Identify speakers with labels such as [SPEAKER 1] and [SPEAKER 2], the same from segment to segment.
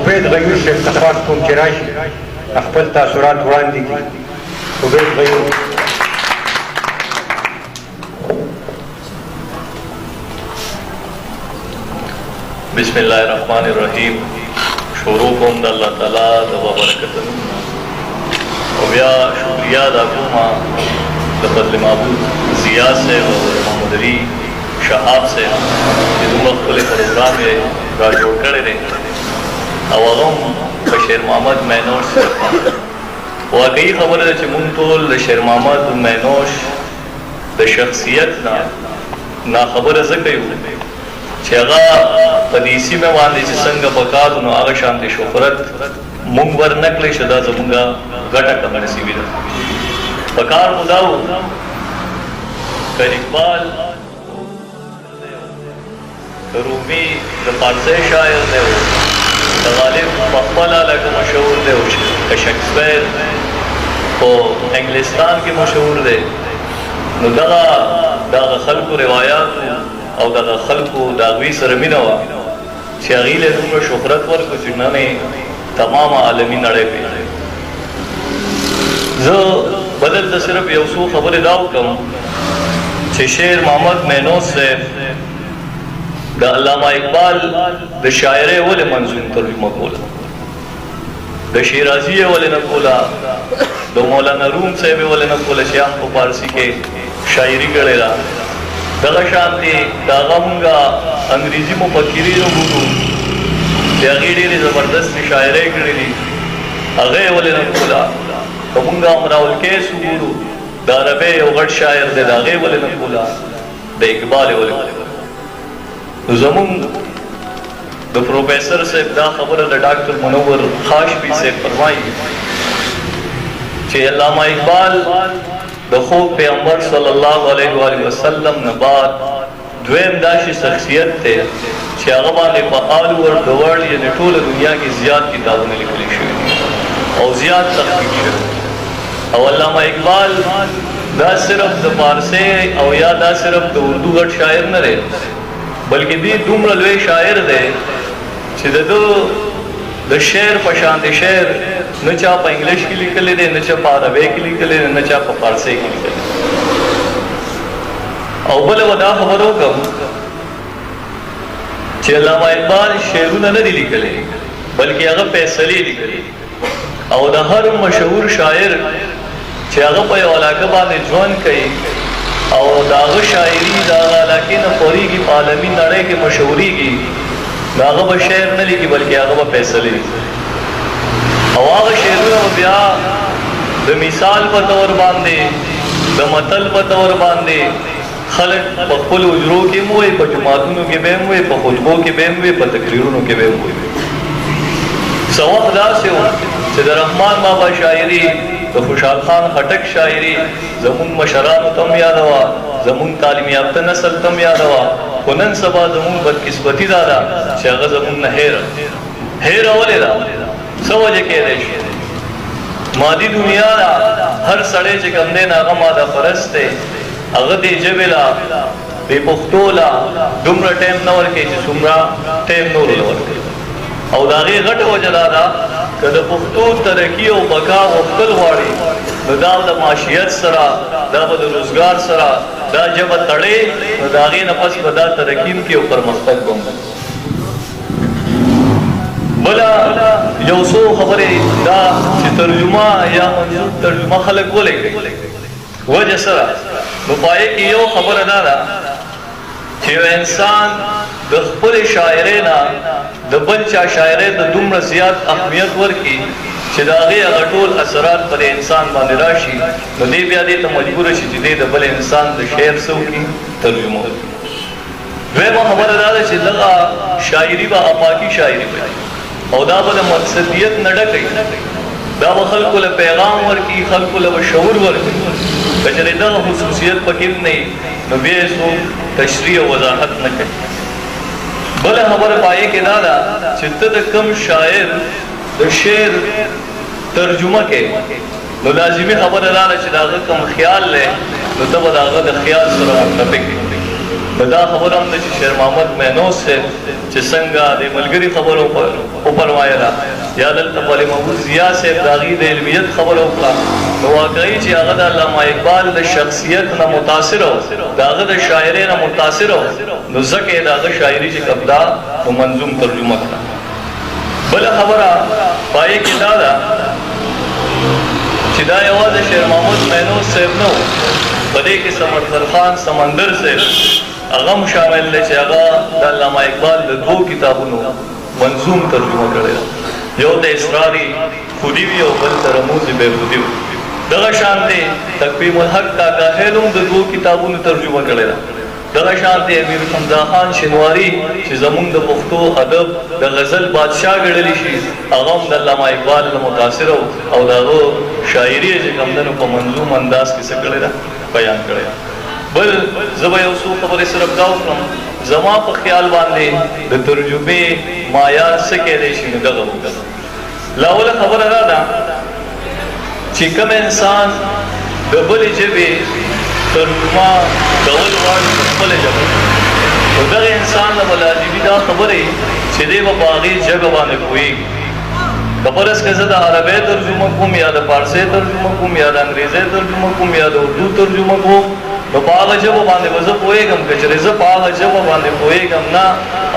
[SPEAKER 1] عبید غیور سے اتفاق کوم چې راشي خپل تاثرات وړاندې کړي. عبید غیور.
[SPEAKER 2] بسم الله الرحمن الرحیم. شروع کوم د الله تعالی د برکتونو او بیا شکریا ادا کوم د فضل معبود ضیا سے او محمد علی شهاب سے چې دومره خپل پروګرام یې را جوړ کړی دی او هغه بشیر محمد مینوش واقعي خبره ده چې مونږ ټول د شیر محمد مینوش د شخصیت نه خبره ځکه یو چې هغه په دې سیمه باندې چې څنګه پکار نو هغه شانتي شهرت مونږ ورنکړې شو دا زمونږه ګټه کمه نصیب ده. پکار مداو اقبال رومی د فارسی شاعر دی د غالب په خپله لکه مشهور دی د شکسپیر په انګلستان کې مشهور دی. نو دغه خلکو روایات او دغه خلکو د هغوی سره مینه وه چې هغوی له دومره شهرت ورکړو چې نن یې تمام عالمي نړۍ پېژني. زه به دلته صرف یو څو خبرې دا وکړم چې شیر محمد مینوش صاحب د علامه اقبال د شاعرۍ ولې منظوم ترجمه کوله، د شیرازي یې ولې نه کوله، د مولانا روم صاحب یې ولې نه کوله چې هم په فارسي کې شاعري کړې ده. دغه شانتي د هغه مونږه انګریزي مفکرینو ګورو چې هغې ډېرې زبردستې شاعرۍ کړې دي، هغه یې ولې نه کوله. که مونږه امراالقیس وګورو د عربۍ یو غټ شاعر دی، د هغې ولې نه کوله، د اقبال یې ولې کوله. نو زمونږ د پروفیسر صاحب دا خبره د ډاکټر منور خاشقي صاحب فرمایي چې علامه اقبال د خوب پیغمبر صلی الله علیه و وسلم نه بعد دویم داسې شخصیت دی چې هغه باندې په آل ور د ورلډ یعنې ټوله دنیا کې زیات کتابونه لیکلي شوي او زیات تحقیق شوي. او علامه اقبال دا صرف د فارسي او یا دا صرف د اردو غټ شاعر نه دی، بلکې دی دومره لوی شاعر دی چې د شعر په شان د شعر نه چا په انګلیش کې لیکلی دی، نه چا په عربۍ کې لیکلی دی، نه چا په فارسۍ کې لیکلی. او بله به دا خبره وکړم چې علامه اقبال شعرونه نه دي لیکلی بلکې هغه فیصلې لیکلی. او د هر مشهور شاعر چې هغه په یو علاقه باندې ژوند کوي او د هغه شاعري د هغه علاقې نه خورېږي، په عالمي نړۍ کې مشهورېږي، نو هغه به شعر نه لیکي بلکې هغه به فیصلې لیکي. او هغه شعرونه به بیا د مثال په طور باندې، د متل په طور باندې خلک په خپلو حجرو کې هم وایي، په جوماتونو کې به هم وایي، په خطبو کې به هم وایي، په تقریرونو کې به هم وایي. څه وخت داسې و چې د رحمان بابا شاعري، د خوشحال خان خټک شاعري زمونږ مشرانو ته هم یاده وه، زمونږ تعلیم یافته نسل ته هم یاده وه. خو نن سبا زمونږ بدقسمتي دا ده چې هغه زمونږ نه هېره ولې ده؟ څه وجه کېدی شي؟ مادي دنیا ده، هر سړی چې کوم دی نه هغه ماده پرست دی، هغه دې ژبې له دې پښتو له دومره ټایم نه ورکوي چې څومره ټایم نورو له ورکوي. او د هغې غټه وجه دا ده که د پښتو ترقي او بقا غوښتل غواړي نو دا د معاشیت سره، دا به د روزګار سره دا ژبه تړې، نو د هغې نه پس به دا ترقي هم کړي او پرمختګ به هم وکړي. بله یو څو خبرې دا چې ترجمه یا منظور ترجمه خلک ولې کوي، وجه سره نو په هغې کې یو خبره دا ده چې یو انسان د خپلې شاعرۍ نه د بل چا شاعرۍ ته دومره زیات اهمیت ورکړي چې د هغې هغه ټول اثرات پر انسان باندې راشي، نو دی بیا دې ته مجبوره شي چې دی د بل انسان د شعر څه وکړي، ترجمه وکړي. دویمه خبره دا ده چې دغه شاعري به افاقي شاعري وي او دا به د مقصدیت نه ډکوي، دا به خلکو له پیغام ورکړي، خلکو له به شعور ورکړي. که چېرې دغه خصوصیت پکې نه وي نو بیا یې څوک تشریح او وضاحت نه کوي. بله خبره په هغې کې دا ده چې ته د کوم شاعر د شعر ترجمه کوې نو لازمي خبره دا ده چې د هغه کوم خیال دی نو ته به د هغه د خیال سره متفق وي. دا خبر هم ده چې شیر محمد مینوس صاحب چې څنګه د ملګري خبرو وفرمایله یا دلته مولوي محمود ضیا صاحب د هغې د علمیت خبره وکړه نو واقعي چې هغه د علامه اقبال د شخصیت نه متاثر و د هغه د شاعرۍ نه متاثر و نو ځکه یې د هغه شاعري چې کوم ده نو منظوم ترجمه کړه. بله خبره پای کې دا ده چې دا یوازې شیر محمود مینوس صاحب نه و، په دې کې سمندر خان سمندر صاحب هغه هم شامل دی چې هغه د علامه اقبال د 2 کتابونو منظوم ترجمه کړی ده. یو د اسراري خودي وي او بل د رموز بیخودي وي. دغه شان دی تقویم الحق کاکا خیل هم د 2 کتابونو ترجمه کړی ده. دغه شان دی امیر حمزه خان شنواري چې زمونږ د پښتو ادب د غزل بادشاه ګڼلی شي هغه هم د علامه اقبال نه متاثر او د هغه شاعري چې کوم ده نو په منظوم انداز کې څه کړی ده بیان کړی ده. بل زه به یو څو خبرې صرف دا وکړم زما په خیال باندې د ترجمې معیار څه کیدی شي نو دغه وکړه. لاوله خبره دا ده چې کوم انسان د بلې ژبې ترجمه کول غواړي په خپله ژبه نو دغه انسان له به لازمي دا خبرې چې دی به په هغې ژبه باندې پوهېږي. که فرض که زه د عربۍ ترجمه کوم یا د فارسۍ ترجمه کوم یا د انګریزۍ ترجمه کوم یا د اردو ترجمه کوم نو په هغه ژبه باندې به زه پوهېږم که چېرې زه په هغه ژبه باندې پوهېږم نه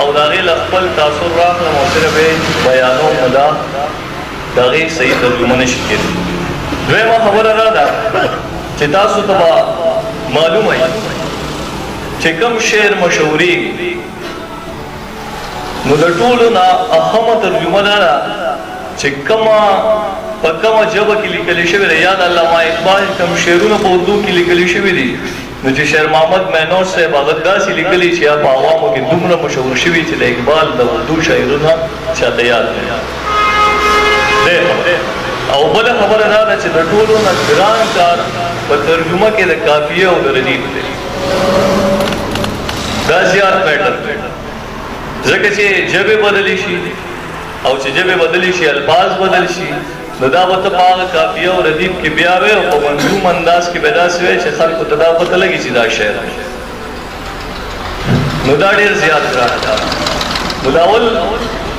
[SPEAKER 2] او د هغې له خپل تاثر راخلم او صرف یې بیانوم نو دا د هغې صحیح ترجمه نه شي کېدی. دویمه خبره دا ده چې تاسو ته به معلومه وي چې کوم شعر مشهورېږي نو د ټولو نه اهمه ترجمه دا ده چې په کومه ژبه کې لیکلی شوي دی یا د علامه اقبال کوم شعرونه په اردو کې لیکلی شوي دي نو چې شیر محمد مینوس صاحب هغه داسې لیکلي چې یا په عوامو کې دومره مشهور شوي چې د اقبال د اردو شاعرونه چاته یاد دی. او بله خبره دا ده چې د ټولو نه ګران کار په ترجمه کې د قافیه او د ردیف دی. دا زیات میټر دی ځکه چې ژبې بدلی شي او چې ژبې بدلی شي الفاظ بدل شي نو دا به ته په هغه قافیه او ردیف کې بیا وې او په منظوم انداز کې به داسې وې چې خلکو ته دا پته لګي چې دا شعر دی نو دا ډېر زیات ګران کار. نو دا اول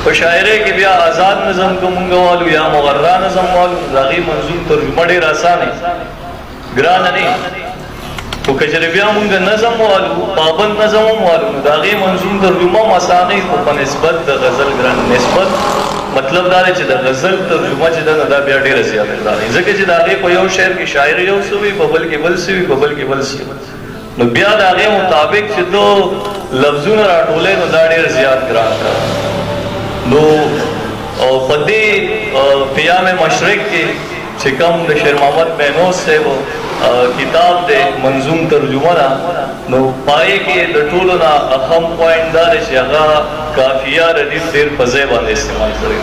[SPEAKER 2] په شاعرۍ کې بیا آزاد نظم که مونږ والو یا مغرا نظم والو د هغې منظوم ترجمه ډېر اسانه ګرانه نه خو که چېرې بیا مونږ نظم والو پابند نظم هم والو نو د هغې منظوم ترجمه هم اسانه خو په نسبت د غزل ګران نسبت مطلب دا دی چې د غزل ترجمه چې ده نو دا بیا ډېره زیاته ګرانه ځکه چې د هغې په یو شعر کې شاعر یو څه وي په بل کې بل څه وي په بل کې بل څه نو بیا د هغې مطابق چې تو لفظونه راټولې نو دا ډېر زیات ګران کار. نو په دې قیام مشرق کې چې کوم د شیر محمد مینوس صاحب کتاب دی منظوم ترجمه ده نو پای کې د ټولو نه اهم پوینټ دا دی چې هغه قافیه ردیف ډېر په ځای باندې استعمال کړی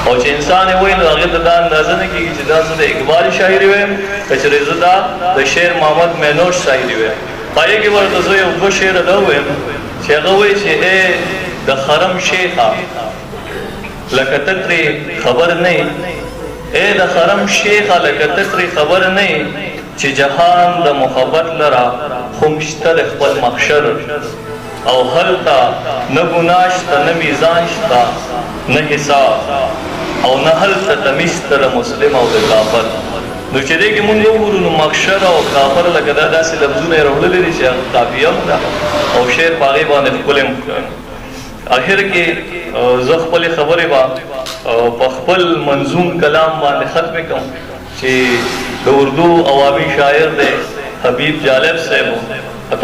[SPEAKER 2] او چې انسان یې وایي نو هغې ته دا اندازه نه کېږي چې دا زه د اقبال شاعري وایم که چېرې زه دا د شیر محمد مینوس شاعري وایم. پای کې ورته زه یو 2 شعره دا ووایم چې هغه وایي چې ای د خرم شیخه لکه تترې خبر نه اے د خرم شیخه لکه تترې خبر نه چې جهان د محبت لره خو شته د خپل محشر او هلته نه ګناه شته نه میزان شته نه حساب او نه هلته تمیز شته د مسلم او د کافر. نو چې دې کې مونږ وګورو نو محشر او کافر لکه دا داسې لفظونه یې راوړلي دي چې قافیه هم ده او شعر په هغې باندې ښکلی هم اخر کې زه خپلې خبرې به په خپل منظوم کلام باندې ختم کړم چې د اردو عوامي شاعر دی حبیب جالب صاحب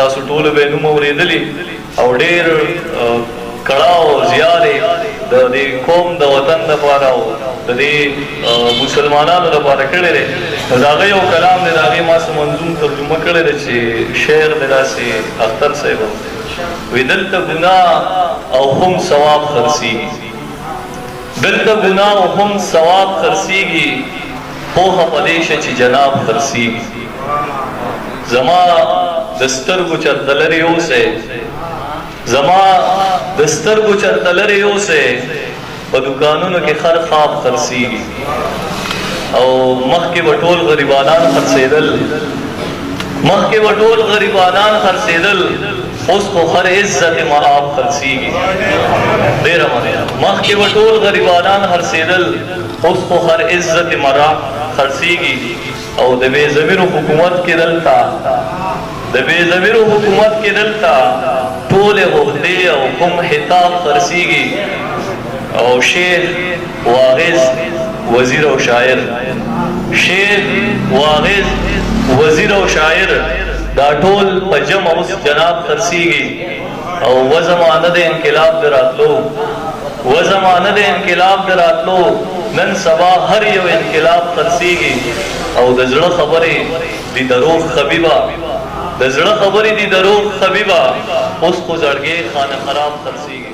[SPEAKER 2] تاسو ټولو به یې نوم اورېدلي او ډېر کړاو او زیار یې د دې قوم د وطن دپاره او د دې مسلمانانو دپاره کړی دی نو د هغه یو کلام دی د هغې ما څه منظوم ترجمه کړی دی چې شعر دی داسې اختر صاحب وی دلته ګناه او هم ثواب خرڅېږي دلته ګناه او هم ثواب خرڅېږي پوهه په دې شه چې جناب خرڅېږي زما د سترګو چرته لرې اوسئ زما د سترګو چرته لرې اوسئ په دوکانونو کې خر خواب خرڅېږي او مخکې به ټول غریبانان خرڅېدل مخ کې وټول غریبانان خرڅېدل اوس خو هر عزت معاب خرڅېږي ډېره مننه مخ کې وټول غریبانان خرڅېدل اوس خو هر عزت معاب خرڅېږي او د بې ضمیرو حکومت کې دلته د بې ضمیرو حکومت کې دلته ټولې عهدې او کوم خطاب خرڅېږي او شیخ واعظ وزیر او شاعر شیخ واعظ وزیر او شاعر دا ټول په جمع اوس جناب خرڅېږي او و زمانه د انقلاب د راتلو و زمانه د انقلاب د راتلو نن سبا هر یو انقلاب خرڅېږي او د زړه خبرې دي دروغ خبیبه د زړه خبرې دي دروغ خبیبه اوس خو زړګې خانه خراب خرڅېږي